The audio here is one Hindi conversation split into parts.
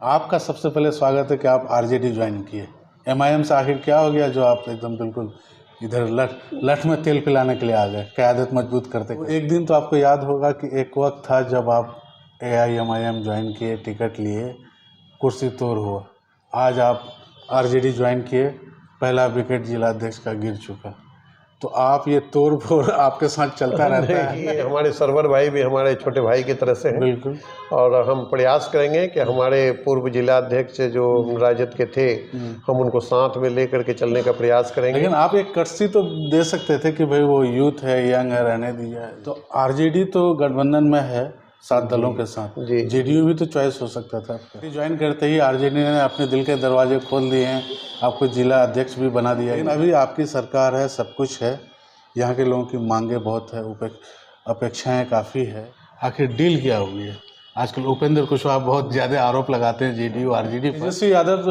आपका सबसे पहले स्वागत है कि आप आरजेडी ज्वाइन किए। एमआईएम से आखिर क्या हो गया जो आप एकदम बिल्कुल इधर लठ में तेल पिलाने के लिए आ गए, क़यादत मजबूत करते करते। एक दिन तो आपको याद होगा कि एक वक्त था जब आप एआईएमआईएम ज्वाइन किए, टिकट लिए, कुर्सी तोड़ हुआ। आज आप आरजेडी ज्वाइन किए, पहला विकेट जिलाध्यक्ष का गिर चुका। तो आप ये तोड़ फोड़ आपके साथ चलता रहता है। ये हमारे सरवर भाई भी हमारे छोटे भाई की तरह से हैं। बिल्कुल। और हम प्रयास करेंगे कि हमारे पूर्व जिलाध्यक्ष जो राजद के थे, हम उनको साथ में लेकर के चलने का प्रयास करेंगे। लेकिन आप एक कर्सी तो दे सकते थे कि भाई वो यूथ है, यंग है, रहने दिया है। तो आरजेडी तो गठबंधन में है 7 दलों के साथ। जी। जेडीयू भी तो चॉइस हो सकता था आपका। ज्वाइन करते ही आरजेडी ने अपने दिल के दरवाजे खोल दिए हैं, आपको जिला अध्यक्ष भी बना दिया है। लेकिन अभी आपकी सरकार है, सब कुछ है, यहाँ के लोगों की मांगे बहुत है, अपेक्षाएं काफ़ी है। आखिर डील क्या हुई है? आजकल उपेंद्र कुशवाहा बहुत ज़्यादा आरोप लगाते हैं जेडीयू आरजेडी पर। तेजस्वी यादव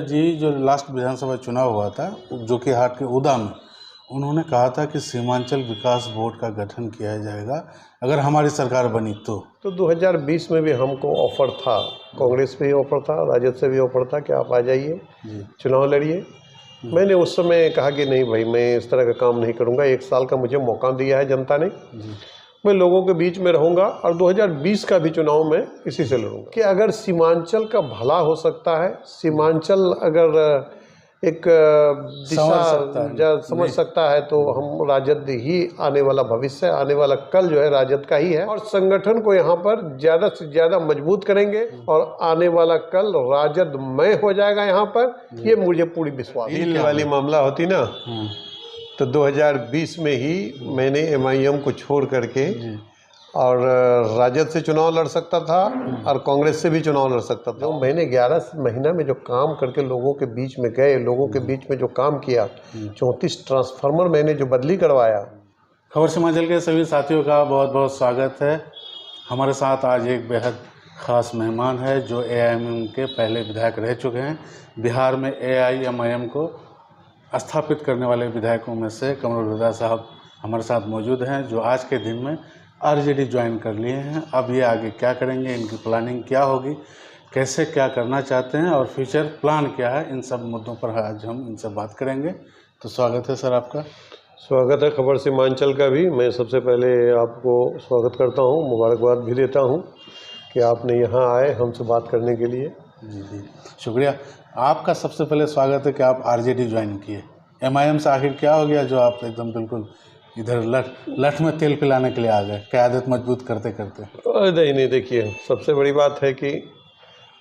जी जो लास्ट विधानसभा चुनाव हुआ था, जो कि हाट के उदा में, उन्होंने कहा था कि सीमांचल विकास बोर्ड का गठन किया जाएगा अगर हमारी सरकार बनी तो 2020 में भी हमको ऑफर था, कांग्रेस से भी ऑफर था, राजद से भी ऑफर था कि आप आ जाइए, चुनाव लड़िए। मैंने उस समय कहा कि नहीं भाई, मैं इस तरह का काम नहीं करूंगा। 1 साल का मुझे मौका दिया है जनता ने, मैं लोगों के बीच में रहूंगा और 2020 का भी चुनाव मैं इसी से लड़ूंगा कि अगर सीमांचल का भला हो सकता है, सीमांचल अगर एक दिशा समझ सकता है तो हम राजद ही आने वाला भविष्य, आने वाला कल जो है राजद का ही है। और संगठन को यहाँ पर ज़्यादा से ज़्यादा मजबूत करेंगे और आने वाला कल राजदमय हो जाएगा यहाँ पर, ये मुझे पूरी विश्वास है। डील वाली मामला होती ना तो 2020 में ही मैंने एमआईएम को छोड़ करके और राजद से चुनाव लड़ सकता था और कांग्रेस से भी चुनाव लड़ सकता था। तो मैंने 11 महीना में जो काम करके लोगों के बीच में गए, लोगों के बीच में जो काम किया, 34 ट्रांसफार्मर मैंने जो बदली करवाया। खबर सीमांचल के सभी साथियों का बहुत बहुत स्वागत है। हमारे साथ आज एक बेहद ख़ास मेहमान है जो एआईएमआईएम के पहले विधायक रह चुके हैं। बिहार में एआईएमआईएम को स्थापित करने वाले विधायकों में से कमरुद्दीन साहब हमारे साथ मौजूद हैं, जो आज के दिन में आरजेडी ज्वाइन कर लिए हैं। अब ये आगे क्या करेंगे, इनकी प्लानिंग क्या होगी, कैसे क्या करना चाहते हैं और फ्यूचर प्लान क्या है, इन सब मुद्दों पर आज हम इनसे बात करेंगे। तो स्वागत है सर आपका। स्वागत है खबर सीमांचल का भी। मैं सबसे पहले आपको स्वागत करता हूँ, मुबारकबाद भी देता हूँ कि आपने यहाँ आए हमसे बात करने के लिए। जी शुक्रिया। आपका सबसे पहले स्वागत है कि आप आरजेडी ज्वाइन किए। एमआईएम से आखिर क्या हो गया जो आप एकदम बिल्कुल इधर लठ में तेल पिलाने के लिए आ गए, क़यादत मजबूत करते करते? नहीं, देखिए सबसे बड़ी बात है कि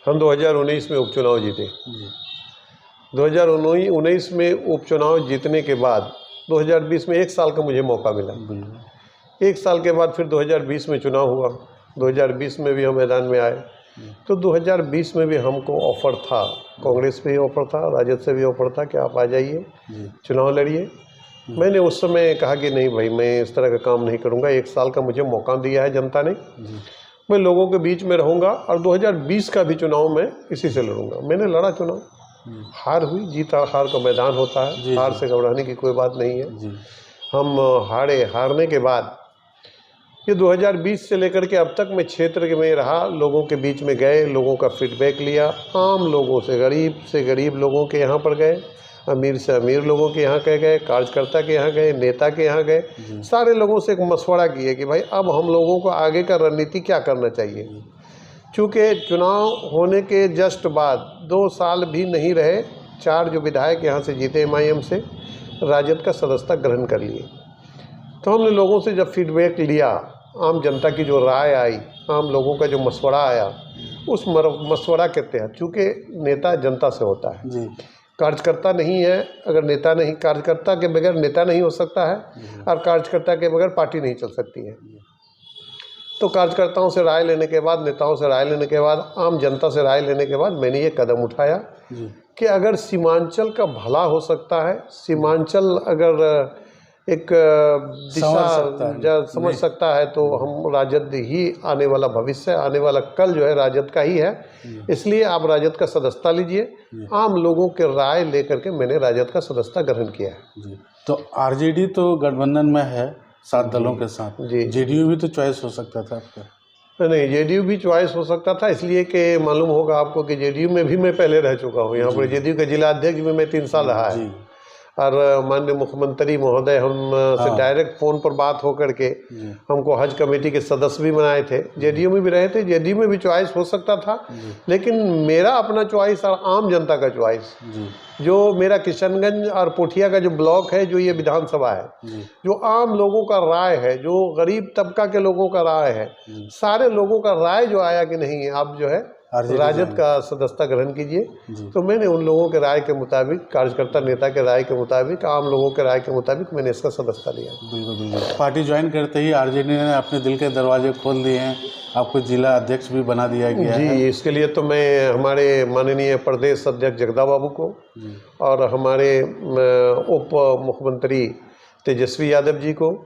हम 2019 में उपचुनाव जीते। 2019 में उपचुनाव जीतने के बाद 2020 में 1 साल का मुझे मौका मिला। 1 साल के बाद फिर 2020 में चुनाव हुआ, 2020 में भी हम मैदान में आए। तो 2020 में भी हमको ऑफर था, कांग्रेस से भी ऑफर था, राजद से भी ऑफर था कि आप आ जाइए, चुनाव लड़िए। मैंने उस समय कहा कि नहीं भाई, मैं इस तरह का काम नहीं करूंगा। 1 साल का मुझे मौका दिया है जनता ने, मैं लोगों के बीच में रहूंगा और 2020 का भी चुनाव मैं इसी से लड़ूंगा। मैंने लड़ा चुनाव, हार हुई, जीत हार का मैदान होता है, हार से घबराने की कोई बात नहीं है। हम हारने के बाद ये 2020 से लेकर के अब तक मैं क्षेत्र में रहा, लोगों के बीच में गए, लोगों का फीडबैक लिया, आम लोगों से गरीब लोगों के यहाँ पर गए, अमीर से अमीर लोगों के यहाँ गए, कार्यकर्ता के यहाँ गए, नेता के यहाँ गए, सारे लोगों से एक मशवरा किए कि भाई अब हम लोगों को आगे का रणनीति क्या करना चाहिए। चूँकि चुनाव होने के जस्ट बाद 2 साल भी नहीं रहे, 4 जो विधायक यहाँ से जीते एमआईएम से, राजद का सदस्यता ग्रहण कर लिए। तो हमने लोगों से जब फीडबैक लिया, आम जनता की जो राय आई, आम लोगों का जो मशवरा आया, उस मशवरा के तहत, चूँकि नेता जनता से होता है, कार्यकर्ता नहीं है। अगर नेता नहीं, कार्यकर्ता के बगैर नेता नहीं हो सकता है और कार्यकर्ता के बगैर पार्टी नहीं चल सकती है। तो कार्यकर्ताओं से राय लेने के बाद, नेताओं से राय लेने के बाद, आम जनता से राय लेने के बाद मैंने ये कदम उठाया कि अगर सीमांचल का भला हो सकता है, सीमांचल अगर एक दिशा समझ सकता है तो हम राजद ही आने वाला भविष्य, आने वाला कल जो है राजद का ही है। इसलिए आप राजद का सदस्यता लीजिए। आम लोगों के राय लेकर के मैंने राजद का सदस्यता ग्रहण किया है। तो आरजेडी तो गठबंधन में है 7 दलों के साथ। जेडीयू भी तो चॉइस हो सकता था आपका। नहीं, जेडीयू भी चॉइस हो सकता था, इसलिए कि मालूम होगा आपको कि जेडीयू में भी मैं पहले रह चुका हूँ। यहाँ पर जेडीयू का जिला अध्यक्ष भी मैं 3 साल रहा है। और माननीय मुख्यमंत्री महोदय हम से डायरेक्ट फ़ोन पर बात हो करके हमको हज कमेटी के सदस्य भी बनाए थे। जेडीयू में भी रहे थे, जेडीयू में भी चॉइस हो सकता था, लेकिन मेरा अपना चॉइस और आम जनता का चॉइस, जो मेरा किशनगंज और पुठिया का जो ब्लॉक है, जो ये विधानसभा है, जो आम लोगों का राय है, जो गरीब तबका के लोगों का राय है, सारे लोगों का राय जो आया कि नहीं आप जो है राजद का सदस्यता ग्रहण कीजिए, तो मैंने उन लोगों के राय के मुताबिक, कार्यकर्ता नेता के राय के मुताबिक, आम लोगों के राय के मुताबिक मैंने इसका सदस्यता लिया। बिल्कुल बिल्कुल। पार्टी ज्वाइन करते ही आरजेडी ने अपने दिल के दरवाजे खोल दिए हैं, आपको जिला अध्यक्ष भी बना दिया गया है। जी, इसके लिए तो मैं हमारे माननीय प्रदेश अध्यक्ष जगदा बाबू को और हमारे उप मुख्यमंत्री तेजस्वी यादव जी को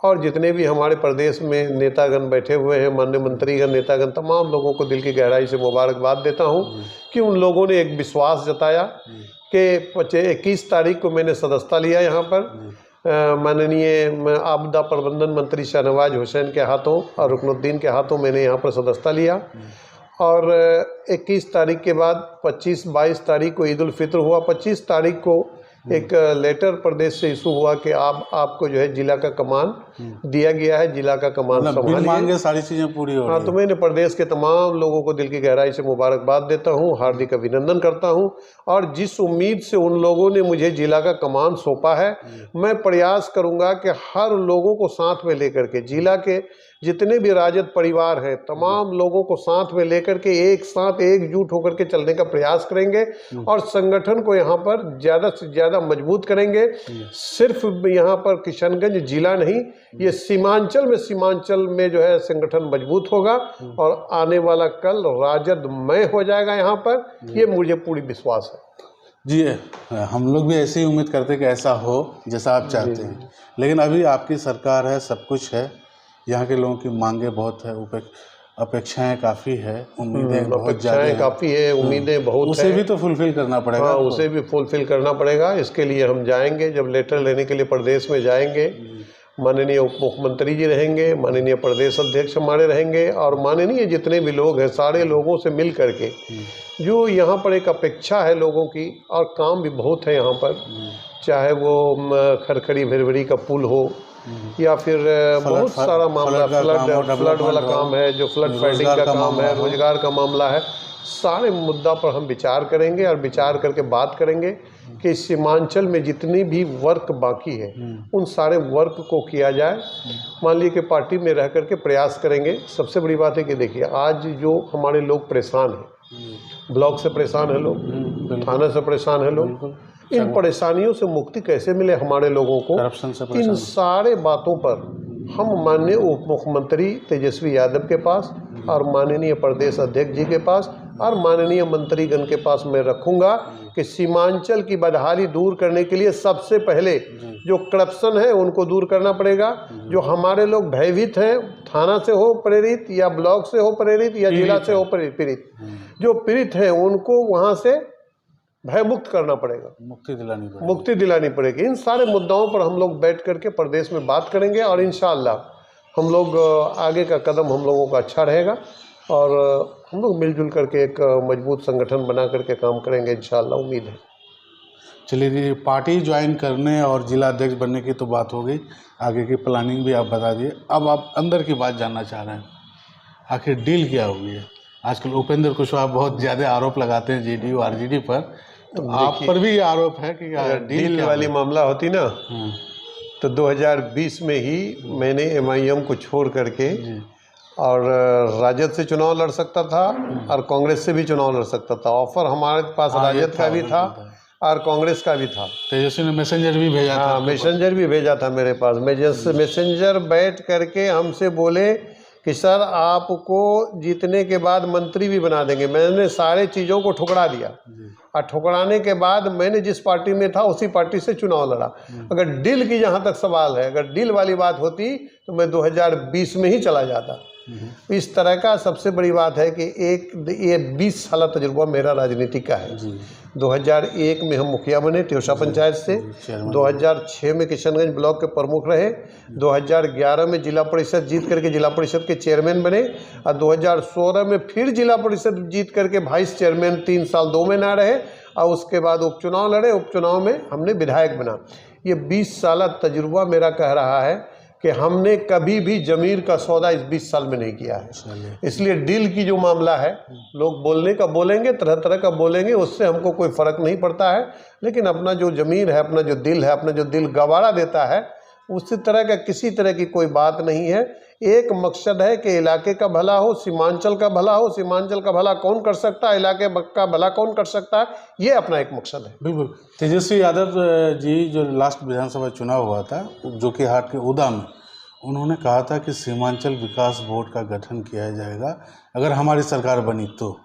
और जितने भी हमारे प्रदेश में नेतागण बैठे हुए हैं, माननीय मंत्रीगण, नेतागण, तमाम लोगों को दिल की गहराई से मुबारकबाद देता हूं कि उन लोगों ने एक विश्वास जताया कि 21 तारीख को मैंने सदस्यता लिया यहाँ पर। माननीय आपदा प्रबंधन मंत्री शाहनवाज हुसैन के हाथों और रुकनुद्दीन के हाथों मैंने यहाँ पर सदस्यता लिया और 21 तारीख के बाद 25-22 तारीख को ईद उल फित्र हुआ। 25 तारीख को एक लेटर प्रदेश से इशू हुआ कि आपको जो है जिला का कमान दिया गया है, जिला का कमान संभालिए, सारी चीज़ें पूरी हो रही हैं। हाँ, तो मैंने प्रदेश के तमाम लोगों को दिल की गहराई से मुबारकबाद देता हूँ, हार्दिक अभिनंदन करता हूँ और जिस उम्मीद से उन लोगों ने मुझे जिला का कमान सौंपा है, मैं प्रयास करूँगा कि हर लोगों को साथ में लेकर के, जिला के जितने भी राजद परिवार हैं, तमाम लोगों को साथ में लेकर के एक साथ एकजुट होकर के चलने का प्रयास करेंगे और संगठन को यहाँ पर ज़्यादा से ज़्यादा मजबूत करेंगे। सिर्फ यहाँ पर किशनगंज जिला नहीं, ये सीमांचल में जो है संगठन मजबूत होगा और आने वाला कल राजदमय हो जाएगा यहाँ पर, ये मुझे पूरी विश्वास है। जी, हम लोग भी ऐसी उम्मीद करते हैं कि ऐसा हो जैसा आप चाहते हैं, लेकिन अभी आपकी सरकार है, सब कुछ है, यहाँ के लोगों की मांगें बहुत है, अपेक्षाएं काफ़ी है, उम्मीदें बहुत ज़्यादा काफ़ी है, उम्मीदें बहुत है, उसे भी तो फुलफिल करना पड़ेगा। हाँ, उसे भी फुलफिल करना पड़ेगा। इसके लिए हम जाएंगे, जब लेटर लेने के लिए प्रदेश में जाएंगे, माननीय उप मुख्यमंत्री जी रहेंगे, माननीय प्रदेश अध्यक्ष हमारे रहेंगे और माननीय जितने भी लोग हैं, सारे लोगों से मिल करके जो यहाँ पर एक अपेक्षा है लोगों की, और काम भी बहुत है यहाँ पर, चाहे वो खरखड़ी भिरवड़ी का पुल हो या फिर बहुत सारा मामला फ्लड वाला काम है, जो फ्लड फाइटिंग का काम है, रोजगार का मामला है, सारे मुद्दा पर हम विचार करेंगे और विचार करके बात करेंगे कि सीमांचल में जितनी भी वर्क बाकी है उन सारे वर्क को किया जाए। मान लीजिए कि पार्टी में रह करके प्रयास करेंगे। सबसे बड़ी बात है कि देखिए, आज जो हमारे लोग परेशान हैं, ब्लॉक से परेशान है लोग, थाना से परेशान है लोग, इन परेशानियों से मुक्ति कैसे मिले हमारे लोगों को, इन सारे बातों पर हम माननीय उप मुख्यमंत्री तेजस्वी यादव के पास और माननीय प्रदेश अध्यक्ष जी के पास और माननीय मंत्रीगण के पास मैं रखूंगा कि सीमांचल की बदहाली दूर करने के लिए सबसे पहले जो करप्शन है उनको दूर करना पड़ेगा। जो हमारे लोग भयभीत हैं, थाना से हो प्रेरित या ब्लॉक से हो प्रेरित या जिला से हो पीड़ित, जो पीड़ित हैं उनको वहाँ से भयमुक्त करना पड़ेगा, मुक्ति दिलानी पड़ेगी। इन सारे मुद्दाओं पर हम लोग बैठ करके प्रदेश में बात करेंगे और इंशाअल्लाह हम लोग आगे का कदम हम लोगों का अच्छा रहेगा और हम लोग मिलजुल करके एक मजबूत संगठन बना करके काम करेंगे, इंशाअल्लाह, उम्मीद है। चलिए जी, पार्टी ज्वाइन करने और जिला अध्यक्ष बनने की तो बात हो गई, आगे की प्लानिंग भी आप बता दिए। अब आप अंदर की बात जानना चाह रहे हैं, आखिर डील क्या हुई है? आजकल उपेंद्र कुशवाहा बहुत ज़्यादा आरोप लगाते हैं जेडीयू आरजेडी पर, तो आप पर भी ये आरोप है कि डील वाली मामला होती ना, तो 2020 में ही मैंने MIM को छोड़ करके और राजद से चुनाव लड़ सकता था और कांग्रेस से भी चुनाव लड़ सकता था। ऑफर हमारे पास राजद का भी था और कांग्रेस का भी था। तेजस्वी ने मैसेंजर भी भेजा था। मैसेंजर भी भेजा था मेरे पास। मैसेंजर बैठ करके हमसे बोले कि सर आपको जीतने के बाद मंत्री भी बना देंगे। मैंने सारे चीज़ों को ठुकरा दिया और ठुकराने के बाद मैंने जिस पार्टी में था उसी पार्टी से चुनाव लड़ा। अगर डील की जहाँ तक सवाल है, अगर डील वाली बात होती तो मैं 2020 में ही चला जाता, इस तरह का सबसे बड़ी बात है कि ये 20 साल तजुर्बा मेरा राजनीति का है। 2001 में हम मुखिया बने त्योसा पंचायत से, 2006 में किशनगंज ब्लॉक के प्रमुख रहे, 2011 में जिला परिषद जीत करके जिला परिषद के चेयरमैन बने, और 2016 में फिर जिला परिषद जीत करके वाइस चेयरमैन 3 साल 2 महीना रहे, और उसके बाद उपचुनाव लड़े, उपचुनाव में हमने विधायक बना। ये 20 साल तजुर्बा मेरा कह रहा है कि हमने कभी भी ज़मीर का सौदा इस 20 साल में नहीं किया है। इसलिए डील की जो मामला है, लोग बोलने का बोलेंगे, तरह तरह का बोलेंगे, उससे हमको कोई फ़र्क नहीं पड़ता है, लेकिन अपना जो ज़मीर है, अपना जो दिल है, अपना जो दिल गवारा देता है, उसी तरह का किसी तरह की कोई बात नहीं है। एक मकसद है कि इलाके का भला हो, सीमांचल का भला हो। सीमांचल का भला कौन कर सकता है, इलाके का भला कौन कर सकता है, ये अपना एक मकसद है। बिल्कुल। तेजस्वी यादव जी जो लास्ट विधानसभा चुनाव हुआ था जोकीहाट के उदा में, उन्होंने कहा था कि सीमांचल विकास बोर्ड का गठन किया जाएगा अगर हमारी सरकार बनी तो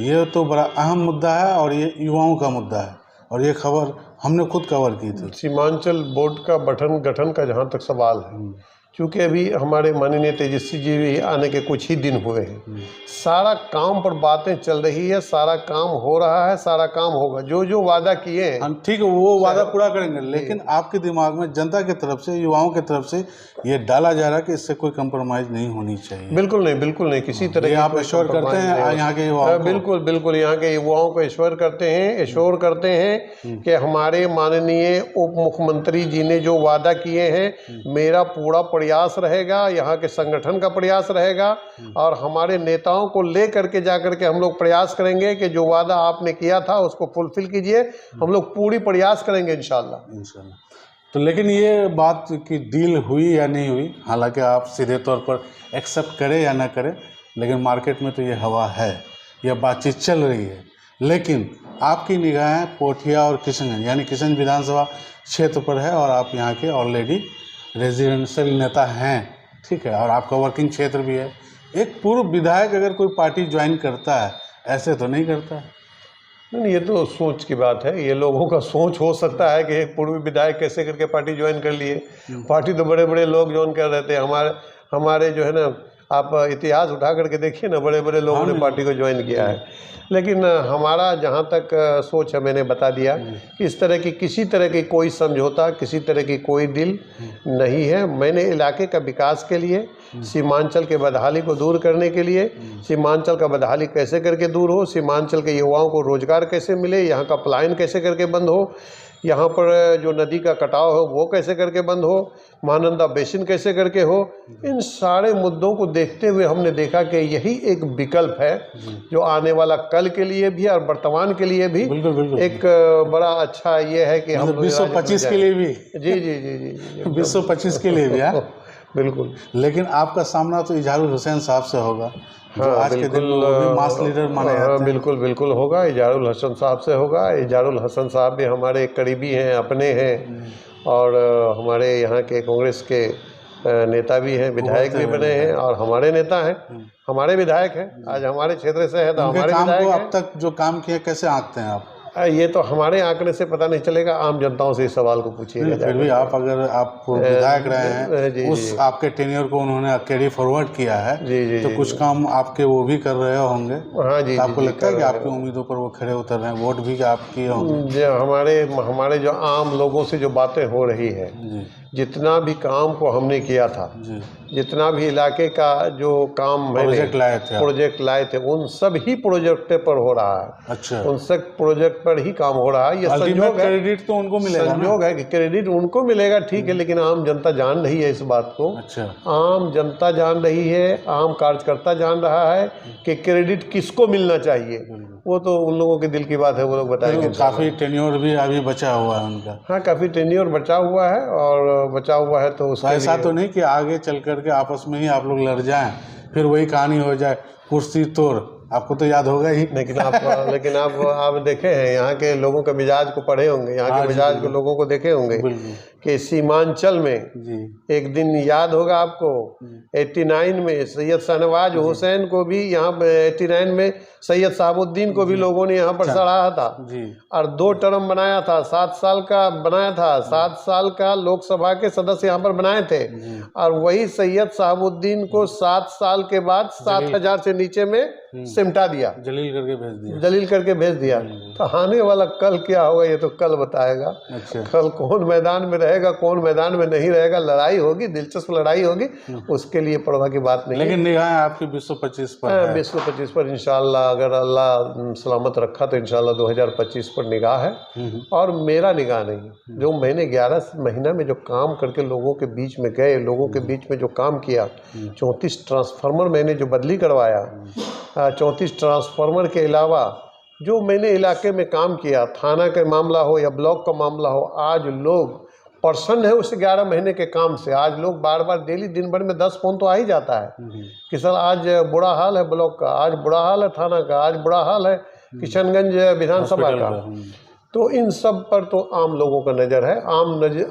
ये तो बड़ा अहम मुद्दा है और ये युवाओं का मुद्दा है, और ये खबर हमने खुद कवर की थी। सीमांचल बोर्ड का गठन का जहाँ तक सवाल है, क्योंकि अभी हमारे माननीय तेजस्वी जी भी आने के कुछ ही दिन हुए हैं, सारा काम पर बातें चल रही है, सारा काम हो रहा है, सारा काम होगा। जो वादा किए हैं, ठीक है, वो वादा पूरा करेंगे, लेकिन आपके दिमाग में जनता की तरफ से, युवाओं की तरफ से ये डाला जा रहा है कि इससे कोई कंप्रोमाइज नहीं होनी चाहिए। बिल्कुल नहीं, बिल्कुल नहीं, किसी तरह की आप एश्योर करते हैं यहाँ के युवाओं? बिल्कुल बिल्कुल, यहाँ के युवाओं को एश्योर करते हैं कि हमारे माननीय उप मुख्यमंत्री जी ने जो वादा किए हैं, मेरा पूरा प्रयास रहेगा, यहाँ के संगठन का प्रयास रहेगा, और हमारे नेताओं को ले करके जाकर के हम लोग प्रयास करेंगे कि जो वादा आपने किया था उसको फुलफिल कीजिए। हम लोग पूरी प्रयास करेंगे इंशाल्लाह। तो लेकिन ये बात की डील हुई या नहीं हुई, हालांकि आप सीधे तौर पर एक्सेप्ट करें या ना करें, लेकिन मार्केट में तो ये हवा है, यह बातचीत चल रही है। लेकिन आपकी निगाहें पोठिया और किशनगंज यानी किशनगंज विधानसभा क्षेत्र पर है, और आप यहाँ के ऑलरेडी रेजिडेंशियल नेता हैं, ठीक है, और आपका वर्किंग क्षेत्र भी है। एक पूर्व विधायक अगर कोई पार्टी ज्वाइन करता है, ऐसे तो नहीं करता है। नहीं, ये तो सोच की बात है, ये लोगों का सोच हो सकता है कि एक पूर्व विधायक कैसे करके पार्टी ज्वाइन कर लिए। पार्टी तो बड़े बड़े लोग ज्वाइन कर रहे थे, हमारे जो है ना, आप इतिहास उठा करके देखिए ना, बड़े बड़े लोगों ने पार्टी को ज्वाइन किया है। लेकिन हमारा जहाँ तक सोच है, मैंने बता दिया कि इस तरह की किसी तरह की कोई समझौता, किसी तरह की कोई डील नहीं है। मैंने इलाके का विकास के लिए, सीमांचल के बदहाली को दूर करने के लिए, सीमांचल का बदहाली कैसे करके दूर हो, सीमांचल के युवाओं को रोजगार कैसे मिले, यहाँ का पलायन कैसे करके बंद हो, यहाँ पर जो नदी का कटाव हो वो कैसे करके बंद हो, महानंदा बेसिन कैसे करके हो, इन सारे मुद्दों को देखते हुए हमने देखा कि यही एक विकल्प है जो आने वाला कल के लिए भी और वर्तमान के लिए भी एक बड़ा अच्छा ये है कि हम 2025 के लिए भी। जी जी जी जी 2025 के लिए भी। बिल्कुल। लेकिन आपका सामना तो इजहारुल हुसैन साहब से होगा, जो आज के दिन मास लीडर माने जाते हैं। बिल्कुल बिल्कुल होगा, इजहारुल हसन साहब से होगा। इजहारुल हसन साहब भी हमारे करीबी हैं, अपने हैं, और हमारे यहाँ के कांग्रेस के नेता भी हैं, विधायक भी बने हैं, और हमारे नेता हैं, हमारे विधायक हैं। आज हमारे क्षेत्र से है तो हमारे विधायक हैं। अब तक जो काम किया कैसे आंकते हैं आप? ये तो हमारे आंकड़े से पता नहीं चलेगा, आम जनताओं से इस सवाल को पूछिएगा। फिर भी आप अगर आप विधायक रहे हैं, उस आपके टेन्योर को उन्होंने कैरी फॉरवर्ड किया है, तो कुछ काम आपके वो भी कर रहे होंगे। हाँ जी, आपको लगता है कि आपकी उम्मीदों पर वो खड़े उतर रहे हैं, वोट भी आप किए होंगे? हमारे जो आम लोगों से जो बातें हो रही है, जितना भी काम को हमने किया था, जितना भी इलाके का जो काम प्रोजेक्ट लाए थे, उन सब ही प्रोजेक्ट पर हो रहा है। अच्छा। उन सब प्रोजेक्ट पर ही काम हो रहा है। ये संयोग है, क्रेडिट तो उनको मिलेगा, संयोग है कि क्रेडिट उनको मिलेगा, ठीक है, लेकिन आम जनता जान रही है इस बात को। अच्छा। आम जनता जान रही है, आम कार्यकर्ता जान रहा है कि क्रेडिट किसको मिलना चाहिए। वो तो उन लोगों के दिल की बात है, वो लोग बताएंगे। काफ़ी टेन्योर भी अभी बचा हुआ है उनका। हाँ, काफ़ी टेन्योर बचा हुआ है, और बचा हुआ है तो ऐसा तो नहीं कि आगे चल करके आपस में ही आप लोग लड़ जाएं, फिर वही कहानी हो जाए, कुर्सी तोड़ आपको तो याद होगा ही। लेकिन आप देखे हैं यहाँ के लोगों के मिजाज को पढ़े होंगे, यहाँ हाँ के जी, मिजाज के लोगों को देखे होंगे बिल्कुल कि सीमांचल में जी। एक दिन याद होगा आपको 89 में सैयद शाहनवाज हुसैन को भी यहाँ 89 में सैयद शहाबुद्दीन को भी लोगों ने यहाँ पर सराहा था जी और 2 टर्म बनाया था, 7 साल का बनाया था, 7 साल का लोकसभा के सदस्य यहाँ पर बनाए थे। और वही सैयद शहाबुद्दीन को 7 साल के बाद 7,000 से नीचे में सिमटा दिया, जलील करके भेज दिया। जलील करके भेज दिया। तो आने वाला कल क्या होगा ये तो कल बताएगा। अच्छा। कल कौन मैदान में रहेगा, कौन मैदान में नहीं रहेगा, लड़ाई होगी, दिलचस्प लड़ाई होगी, उसके लिए परवाह की बात नहीं। लेकिन निगाह आपकी 2025 पर है। 2025 पर इंशाल्लाह, अगर अल्लाह सलामत रखा तो इंशाल्लाह 2025 पर निगाह है। और मेरा निगाह नहीं, जो मैंने 11 महीना में जो काम करके लोगों के बीच में गए, लोगों के बीच में जो काम किया, 34 ट्रांसफार्मर मैंने जो बदली करवाया, 34 ट्रांसफार्मर के अलावा जो मैंने इलाके में काम किया, थाना का मामला हो या ब्लॉक का मामला हो, आज लोग प्रसन्न है उस 11 महीने के काम से। आज लोग बार बार डेली दिन भर में 10 फोन तो आ ही जाता है कि सर आज बुरा हाल है ब्लॉक का, आज बुरा हाल है थाना का, आज बुरा हाल है किशनगंज विधानसभा का। तो इन सब पर तो आम लोगों का नज़र है,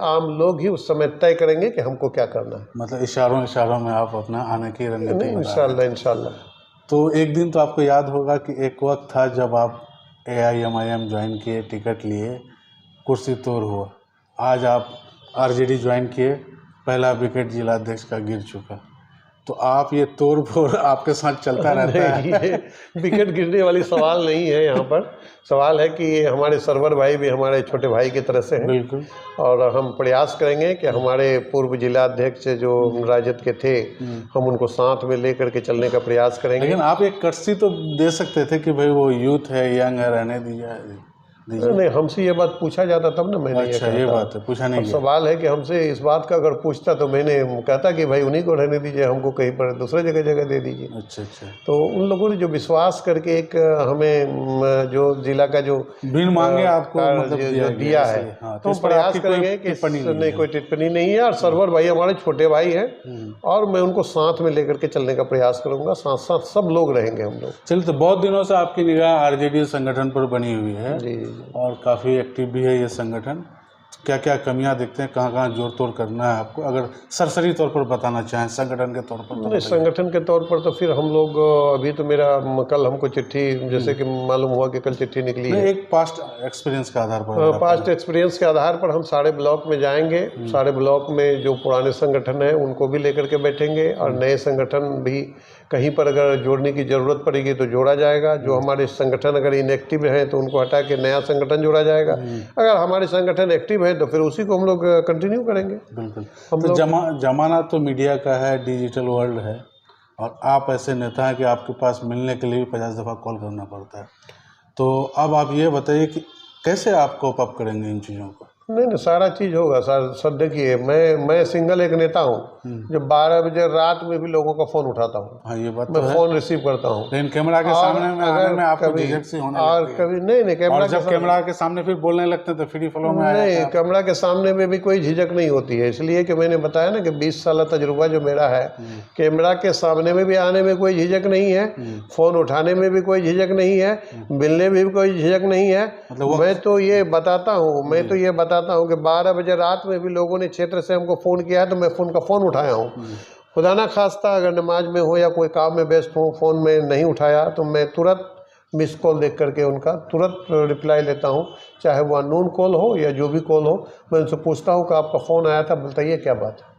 आम लोग ही उस समय तय करेंगे कि हमको क्या करना है। मतलब इशारों में आप अपना आने की रणनीति। इंशाल्लाह। तो एक दिन तो आपको याद होगा कि एक वक्त था जब आप AIMIM ज्वाइन किए, टिकट लिए, कुर्सी तोड़ हुआ। आज आप RJD ज्वाइन किए, पहला विकेट जिलाध्यक्ष का गिर चुका। तो आप ये तोड़ फोड़ आपके साथ चलता रहता है। ये विकेट गिरने वाली सवाल नहीं है यहाँ पर। सवाल है कि हमारे सरवर भाई भी हमारे छोटे भाई की तरह से हैं। बिल्कुल। और हम प्रयास करेंगे कि हमारे पूर्व जिलाध्यक्ष जो राजद के थे, हम उनको साथ में लेकर के चलने का प्रयास करेंगे। लेकिन आप एक कर्सी तो दे सकते थे कि भाई वो यूथ है, यंग है, रहने दीजिए। नहीं, हमसे ये बात पूछा जाता तब ना मैंने अच्छा, ये बात है, पूछा नहीं। सवाल है कि हमसे इस बात का अगर पूछता तो मैंने कहता कि भाई उन्हीं को रहने दीजिए, हमको कहीं पर दूसरे जगह दे दीजिए। अच्छा। तो उन लोगों ने जो विश्वास करके एक हमें जो जिला का जो बिन मांगे आपको मतलब दिया है, तो हम प्रयास करेंगे कि नहीं, कोई टिप्पणी नहीं है। और सरवर भाई हमारे छोटे भाई हैं और मैं उनको साथ में लेकर के चलने का प्रयास करूंगा, साथ साथ सब लोग रहेंगे हम लोग। चलिए, तो बहुत दिनों से आपकी निगाह RJD संगठन पर बनी हुई है। जी। और काफ़ी एक्टिव भी है ये संगठन। क्या क्या कमियां दिखते हैं, कहाँ कहाँ जोड़ तोड़ करना है आपको, अगर सरसरी तौर पर बताना चाहें संगठन के तौर पर? नहीं, संगठन के तौर पर तो फिर हम लोग अभी तो मेरा कल हमको चिट्ठी, जैसे कि मालूम हुआ कि कल चिट्ठी निकली है। एक पास्ट एक्सपीरियंस के आधार पर, पास्ट एक्सपीरियंस के आधार पर हम सारे ब्लॉक में जाएंगे। सारे ब्लॉक में जो पुराने संगठन हैं उनको भी लेकर के बैठेंगे और नए संगठन भी कहीं पर अगर जोड़ने की ज़रूरत पड़ेगी तो जोड़ा जाएगा। जो हमारे संगठन अगर इनएक्टिव हैं तो उनको हटा के नया संगठन जोड़ा जाएगा। अगर हमारे संगठन एक्टिव है तो फिर उसी को हम लोग कंटिन्यू करेंगे। बिल्कुल। तो जमाना तो मीडिया का है, डिजिटल वर्ल्ड है, और आप ऐसे नेता हैं कि आपके पास मिलने के लिए भी 50 दफ़ा कॉल करना पड़ता है। तो अब आप ये बताइए कि कैसे आप कोप अप करेंगे इन चीज़ों को? नहीं, सारा चीज़ होगा सर। देखिए, मैं सिंगल एक नेता हूँ जो 12 बजे रात में भी लोगों का फ़ोन उठाता हूँ। हाँ, ये बात मैं तो फ़ोन रिसीव करता हूँ। लेकिन कैमरा के सामने में आने में आपको झिझक सी होने और लगती है। कभी नहीं, और जब कैमरा के सामने फिर बोलने लगते हैं तो फ्री फ्लो में नहीं, कैमरा के सामने में भी कोई झिझक नहीं होती है। इसलिए कि मैंने बताया ना कि 20 साल तजुर्बा जो मेरा है, कैमरा के सामने में भी आने में कोई झिझक नहीं है, फ़ोन उठाने में भी कोई झिझक नहीं है, मिलने में भी कोई झिझक नहीं है। मैं तो ये बताता हूँ कि 12 बजे रात में भी लोगों ने क्षेत्र से हमको फ़ोन किया है तो मैं फ़ोन उठाया हूँ। खुदा ना खास्ता अगर नमाज में हो या कोई काम में व्यस्त हो, फ़ोन में नहीं उठाया तो मैं तुरंत मिस कॉल देख करके उनका तुरंत रिप्लाई लेता हूँ, चाहे वो अननोन कॉल हो या जो भी कॉल हो। मैं उनसे पूछता हूँ कि आपका फ़ोन आया था, बताइए क्या बात है।